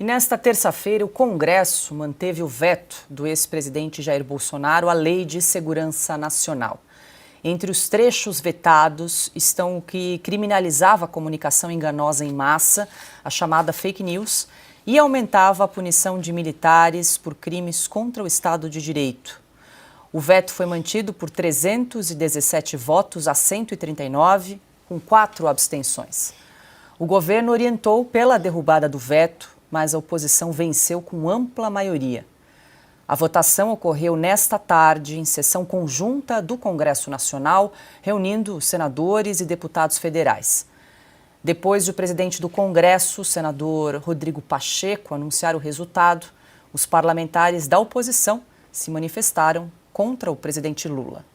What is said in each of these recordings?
E nesta terça-feira, o Congresso manteve o veto do ex-presidente Jair Bolsonaro à Lei de Segurança Nacional. Entre os trechos vetados estão o que criminalizava a comunicação enganosa em massa, a chamada fake news, e aumentava a punição de militares por crimes contra o Estado de Direito. O veto foi mantido por 317 votos a 139, com 4 abstenções. O governo orientou pela derrubada do veto, mas a oposição venceu com ampla maioria. A votação ocorreu nesta tarde em sessão conjunta do Congresso Nacional, reunindo senadores e deputados federais. Depois de o presidente do Congresso, o senador Rodrigo Pacheco, anunciar o resultado, os parlamentares da oposição se manifestaram contra o presidente Lula.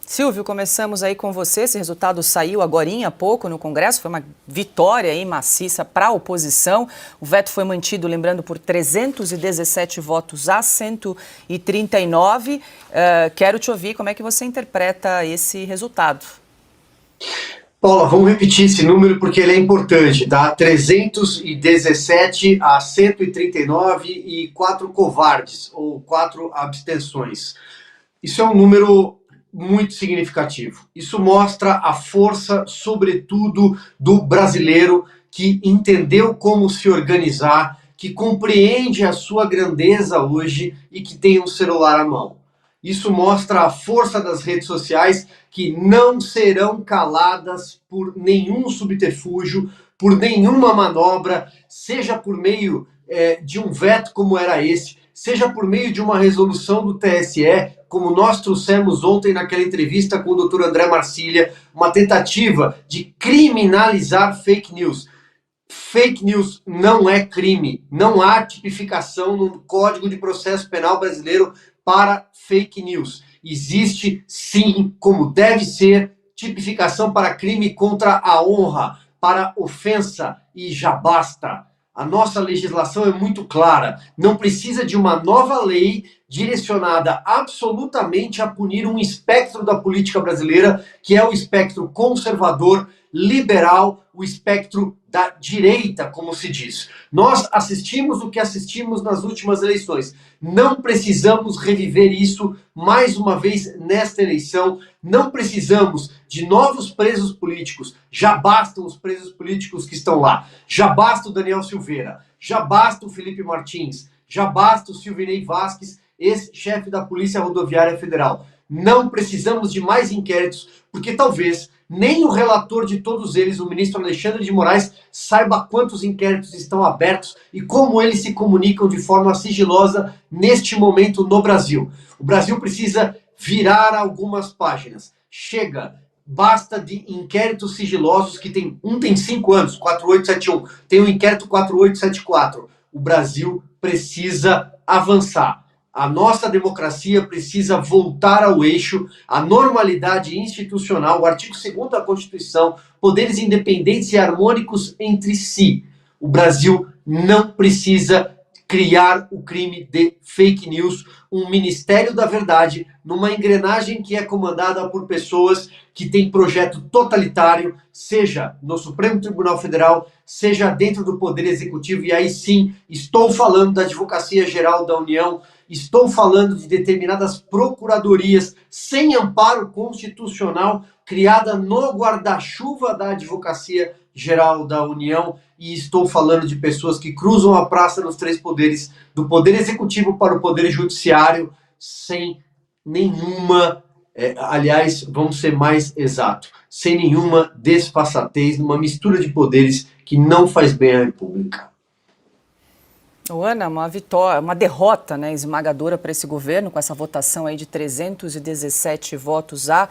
Silvio, começamos aí com você. Esse resultado saiu agorinha há pouco no Congresso, foi uma vitória aí maciça para a oposição. O veto foi mantido, lembrando, por 317 votos a 139. Quero te ouvir, como é que você interpreta esse resultado? Paula, vamos repetir esse número porque ele é importante, tá? 317 a 139 e 4 covardes, ou 4 abstenções. Isso é um número muito significativo. Isso mostra a força, sobretudo, do brasileiro que entendeu como se organizar, que compreende a sua grandeza hoje e que tem um celular à mão. Isso mostra a força das redes sociais que não serão caladas por nenhum subterfúgio, por nenhuma manobra, seja por meio de um veto como era esse, seja por meio de uma resolução do TSE, como nós trouxemos ontem naquela entrevista com o Dr. André Marcília, uma tentativa de criminalizar fake news. Fake news não é crime, não há tipificação no Código de Processo Penal brasileiro para fake news. Existe, sim, como deve ser, tipificação para crime contra a honra, para ofensa, e já basta. A nossa legislação é muito clara, não precisa de uma nova lei direcionada absolutamente a punir um espectro da política brasileira, que é o espectro conservador, liberal, o espectro da direita, como se diz. Nós assistimos o que assistimos nas últimas eleições. Não precisamos reviver isso mais uma vez nesta eleição. Não precisamos de novos presos políticos. Já bastam os presos políticos que estão lá. Já basta o Daniel Silveira. Já basta o Felipe Martins. Já basta o Silvinei Vasquez, ex-chefe da Polícia Rodoviária Federal. Não precisamos de mais inquéritos, porque talvez nem o relator de todos eles, o ministro Alexandre de Moraes, saiba quantos inquéritos estão abertos e como eles se comunicam de forma sigilosa neste momento no Brasil. O Brasil precisa virar algumas páginas. Chega, basta de inquéritos sigilosos que tem 5 anos, 4871, tem o inquérito 4874. O Brasil precisa avançar. A nossa democracia precisa voltar ao eixo, a normalidade institucional, o artigo 2º da Constituição, poderes independentes e harmônicos entre si. O Brasil não precisa criar o crime de fake news, um Ministério da Verdade, numa engrenagem que é comandada por pessoas que têm projeto totalitário, seja no Supremo Tribunal Federal, seja dentro do Poder Executivo, e aí sim, estou falando da Advocacia Geral da União, estou falando de determinadas procuradorias sem amparo constitucional, criada no guarda-chuva da Advocacia Geral da União, e estou falando de pessoas que cruzam a praça nos 3 poderes, do Poder Executivo para o Poder Judiciário, sem nenhuma, aliás, vamos ser mais exato, sem nenhuma desfaçatez, numa mistura de poderes que não faz bem à República. Ana, uma vitória, uma derrota, né, esmagadora para esse governo, com essa votação aí de 317 votos a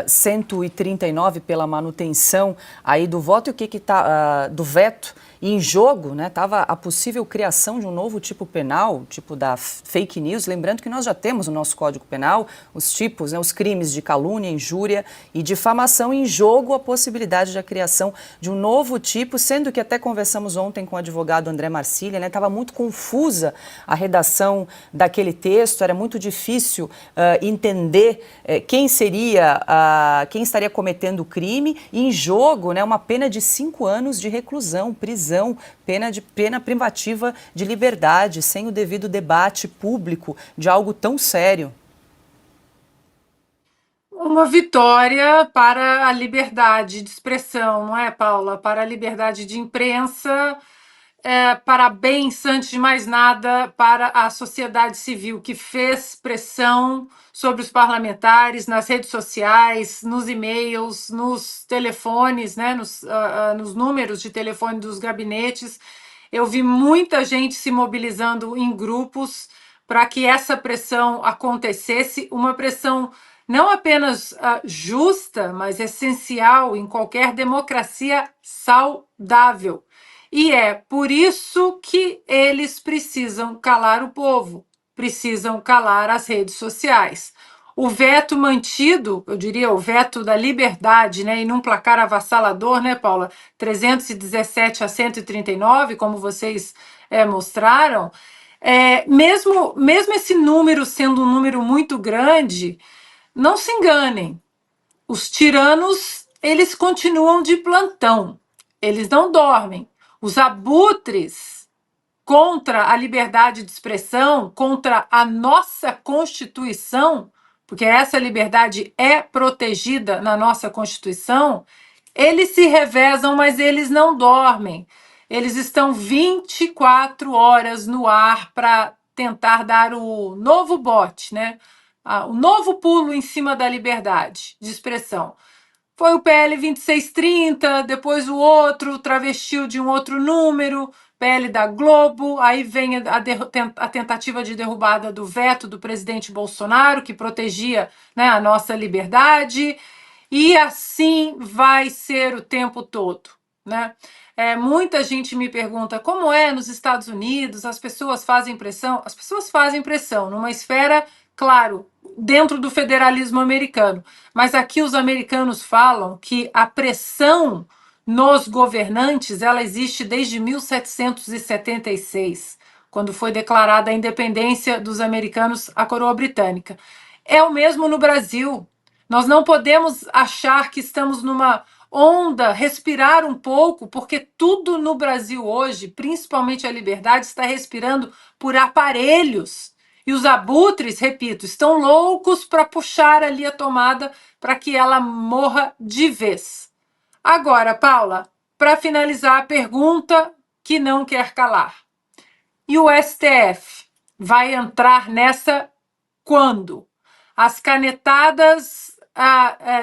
139 pela manutenção aí do voto, e o que está do veto, em jogo, né, estava a possível criação de um novo tipo penal, tipo da fake news. Lembrando que nós já temos no nosso Código Penal os tipos, né, os crimes de calúnia, injúria e difamação. Em jogo, a possibilidade da criação de um novo tipo, sendo que até conversamos ontem com o advogado André Marcília, né, estava muito confusa a redação daquele texto, era muito difícil entender quem estaria cometendo o crime. E em jogo, né, uma pena de 5 anos de reclusão, prisão, pena privativa de liberdade, sem o devido debate público de algo tão sério. Uma vitória para a liberdade de expressão, não é, Paula? Para a liberdade de imprensa, parabéns, antes de mais nada, para a sociedade civil, que fez pressão sobre os parlamentares nas redes sociais, nos e-mails, nos telefones, né, nos números de telefone dos gabinetes. Eu vi muita gente se mobilizando em grupos para que essa pressão acontecesse, uma pressão não apenas justa, mas essencial em qualquer democracia saudável. E é por isso que eles precisam calar o povo, precisam calar as redes sociais. O veto mantido, eu diria o veto da liberdade, né, e num placar avassalador, né, Paula? 317 a 139, como vocês mostraram. Mesmo esse número sendo um número muito grande, não se enganem, os tiranos, eles continuam de plantão, eles não dormem. Os abutres contra a liberdade de expressão, contra a nossa Constituição, porque essa liberdade é protegida na nossa Constituição, eles se revezam, mas eles não dormem. Eles estão 24 horas no ar para tentar dar o novo bote, né? O novo pulo em cima da liberdade de expressão. Foi o PL 2630, depois o outro travestiu de um outro número, PL da Globo, aí vem a tentativa de derrubada do veto do presidente Bolsonaro, que protegia, né, a nossa liberdade, e assim vai ser o tempo todo, né? Muita gente me pergunta como é nos Estados Unidos, as pessoas fazem pressão? As pessoas fazem pressão numa esfera, claro, dentro do federalismo americano, mas aqui os americanos falam que a pressão nos governantes ela existe desde 1776, quando foi declarada a independência dos americanos à coroa britânica. É o mesmo no Brasil. Nós não podemos achar que estamos numa onda, respirar um pouco, porque tudo no Brasil hoje, principalmente a liberdade, está respirando por aparelhos. E os abutres, repito, estão loucos para puxar ali a tomada para que ela morra de vez. Agora, Paula, para finalizar a pergunta que não quer calar. E o STF vai entrar nessa quando? As canetadas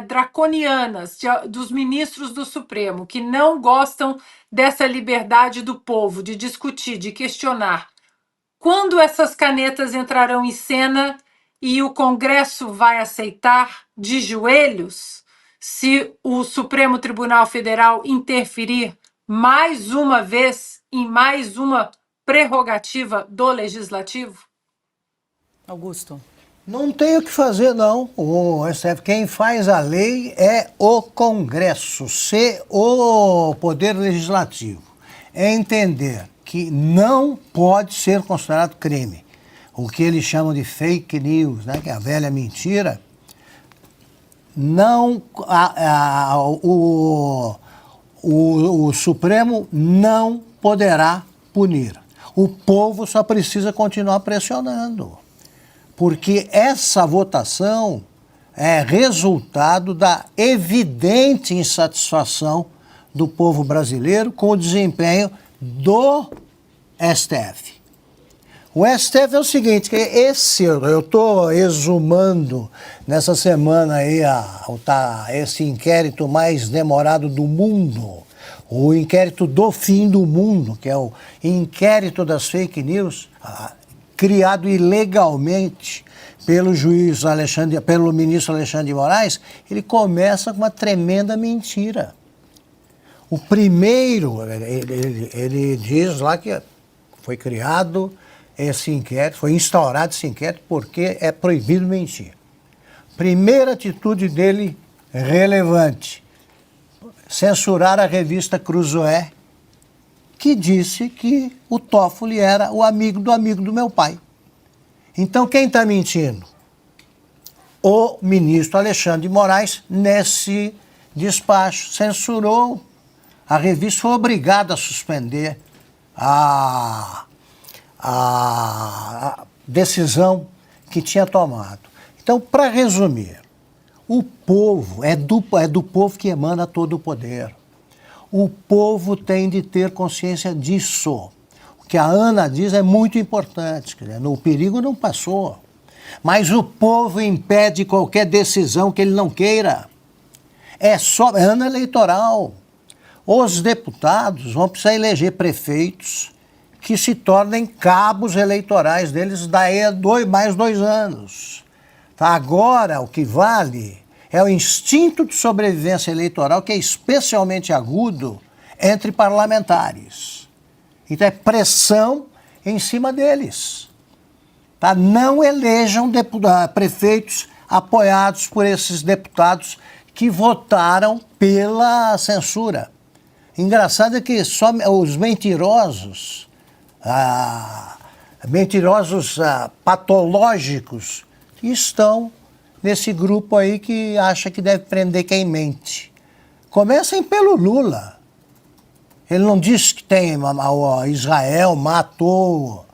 draconianas dos ministros do Supremo, que não gostam dessa liberdade do povo de discutir, de questionar. Quando essas canetas entrarão em cena e o Congresso vai aceitar de joelhos se o Supremo Tribunal Federal interferir mais uma vez em mais uma prerrogativa do Legislativo? Augusto. Não tem o que fazer, não. O STF, quem faz a lei é o Congresso, ser o Poder Legislativo. É entender que não pode ser considerado crime. O que eles chamam de fake news, né, que é a velha mentira, não, o Supremo não poderá punir. O povo só precisa continuar pressionando. Porque essa votação é resultado da evidente insatisfação do povo brasileiro com o desempenho do STF. O STF é o seguinte, que eu estou exumando nessa semana aí esse inquérito mais demorado do mundo, o inquérito do fim do mundo, que é o inquérito das fake news, criado ilegalmente pelo pelo ministro Alexandre de Moraes. Ele começa com uma tremenda mentira. O primeiro, ele diz lá que foi criado esse inquérito, foi instaurado esse inquérito porque é proibido mentir. Primeira atitude dele relevante, censurar a revista Cruzoé, que disse que o Toffoli era o amigo do meu pai. Então quem está mentindo? O ministro Alexandre de Moraes, nesse despacho, censurou a revista, foi obrigada a suspender a decisão que tinha tomado. Então, para resumir, o povo, é do povo que emana todo o poder. O povo tem de ter consciência disso. O que a Ana diz é muito importante. O perigo não passou. Mas o povo impede qualquer decisão que ele não queira. É ano eleitoral. Os deputados vão precisar eleger prefeitos que se tornem cabos eleitorais deles daí a mais 2 anos. Tá? Agora, o que vale é o instinto de sobrevivência eleitoral, que é especialmente agudo entre parlamentares. Então é pressão em cima deles. Tá? Não elejam prefeitos apoiados por esses deputados que votaram pela censura. Engraçado é que só os mentirosos, patológicos, estão nesse grupo aí que acha que deve prender quem mente. Comecem pelo Lula. Ele não disse que Israel matou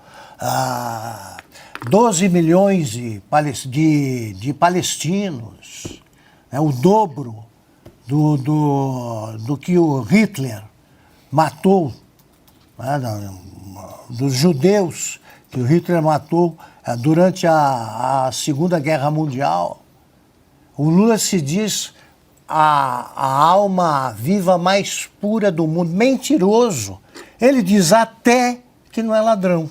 12 milhões de palestinos, o dobro do que o Hitler matou, dos judeus que o Hitler matou durante a Segunda Guerra Mundial. O Lula se diz a alma viva mais pura do mundo, mentiroso. Ele diz até que não é ladrão.